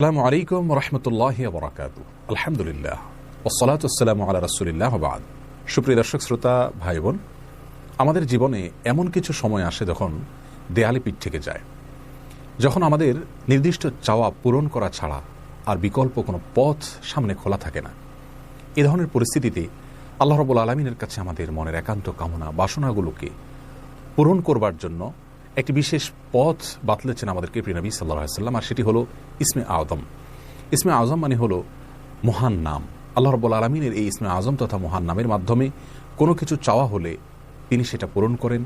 আসসালামু আলাইকুম রহমতুল্লাহি ওয়া বারাকাতুহু। আলহামদুলিল্লাহ ওয়াসসালাতু ওয়াসসালামু আলা রাসূলিল্লাহ ওয়া বা'দ। সুপ্রিয় দর্শক শ্রোতা ভাই বোন, আমাদের জীবনে এমন কিছু সময় আসে যখন দেয়ালে পিঠ থেকে যায়, যখন আমাদের নির্দিষ্ট চাওয়া পূরণ করা ছাড়া আর বিকল্প কোনো পথ সামনে খোলা থাকে না। এ ধরনের পরিস্থিতিতে আল্লাহ রাব্বুল আলামিনের কাছে আমাদের মনের একান্ত কামনা বাসনাগুলোকে পূরণ করবার জন্য একটি বিশেষ পথ বাতলেছেন আমাদেরকে প্রিয় নবী সাল্লাল্লাহু আলাইহি ওয়াসাল্লাম, আর সেটি হলো ইসমে আযম। ইসমে আযম মানে হলো মহান নাম। আল্লাহ রাব্বুল আলামিনের এই ইসমে আযম তথা মহান নামের মাধ্যমে কোনো কিছু চাওয়া হলে তিনি সেটা পূরণ করেন।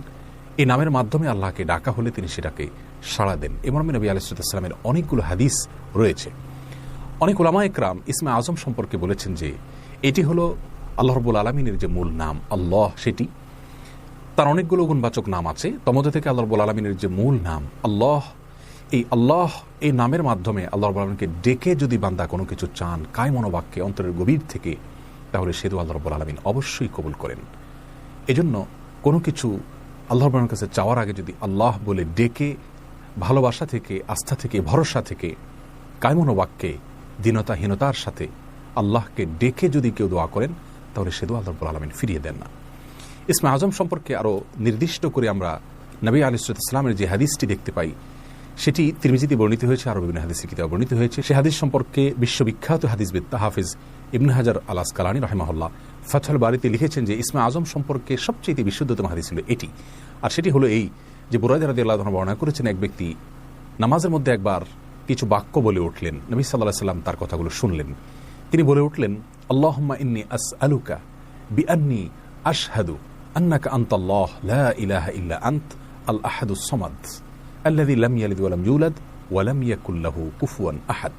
এই নামের মাধ্যমে আল্লাহকে ডাকা হলে তিনি সেটাকে সাড়া দেন। এ মর্মে নবী আলাইহিস সালামের অনেকগুলো হাদিস রয়েছে। অনেক উলামা একরাম ইসমে আযম সম্পর্কে বলেছেন যে এটি হলো আল্লাহ রাব্বুল আলামিনের যে মূল নাম আল্লাহ, সেটি তার অনেকগুলো গুণবাচক নাম আছে। তমধ্যে থেকে আল্লাহ রাব্বুল আলামিনের যে মূল নাম আল্লাহ, এই নামের মাধ্যমে আল্লাহ রাব্বুল আলামিনকে ডেকে যদি বান্দা কোনো কিছু চান কায় মনোবাক্যে অন্তরের গভীর থেকে, তাহলে সে দোয়া আল্লাহ রাব্বুল আলামিন অবশ্যই কবুল করেন। এজন্য কোনো কিছু আল্লাহ রাব্বুল আলামিনের কাছে চাওয়ার আগে যদি আল্লাহ বলে ডেকে ভালোবাসা থেকে, আস্থা থেকে, ভরসা থেকে, কায় মনোবাক্যে দীনতাহীনতার সাথে আল্লাহকে ডেকে যদি কেউ দোয়া করেন, তাহলে সে দোয়া আল্লাহ রাব্বুল আলামিন ফিরিয়ে দেন না। ইসমে আযম সম্পর্কে আরও নির্দিষ্ট করে আমরা নবী আলাইহিস সালামের যে হাদিসটি দেখতে পাই, সেটি তিরমিজিতে বর্ণিত হয়েছে, আরও বিভিন্ন হাদিসের কিতাবে বর্ণিত হয়েছে। সে হাদিস সম্পর্কে বিশ্ববিখ্যাত হাদিসবিদ হাফিজ ইবনে হাজার আল আসকালানী রাহিমাহুল্লাহ ফাথুল বারীতে লিখেছেন যে ইসমে আযম সম্পর্কে সবচেয়ে বিশুদ্ধতম হাদিস ছিল এটি। আর সেটি হলো এই যে বুরায়দা রাদিয়াল্লাহু আনহু বর্ণনা করেছেন, এক ব্যক্তি নামাজের মধ্যে একবার কিছু বাক্য বলে উঠলেন। নবী সাল্লাল্লাহু আলাইহি ওয়াসাল্লাম তার কথাগুলো শুনলেন। তিনি বলে উঠলেন, আল্লাহুম্মা ইন্নী আসআলুকা বিআন্নী আশহাদু আন্নাকা আনতাল্লাহ লা ইলাহা ইল্লা আনত আল আহাদুস সামাদ আল্লাযী লাম ইয়ালিদ ওয়া লাম ইউলাদ ওয়া লাম ইয়াকুল লাহু কুফুয়ান আহাদ।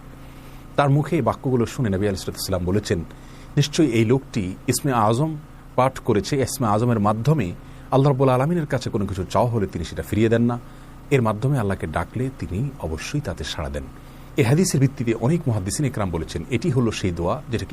তার মুখে এই বাক্যগুলো শুনে নবী আলাইহিস সালাম বলেছেন, নিশ্চয়ই এই লোকটি ইসমে আযম পাঠ করেছে। ইসমে আযমের মাধ্যমে আল্লাহ রাব্বুল আলামিনের কাছে কোনো কিছু চাওয়া হলে তিনি সেটা ফিরিয়ে দেন না। এর মাধ্যমে আল্লাহকে ডাকলে তিনি অবশ্যই তাতে সাড়া দেন। এই হাদিসের ভিত্তিতে অনেক মুহাদ্দিসিন ইকরাম বলেছেন এটি হলো সেই দোয়া যেটা কি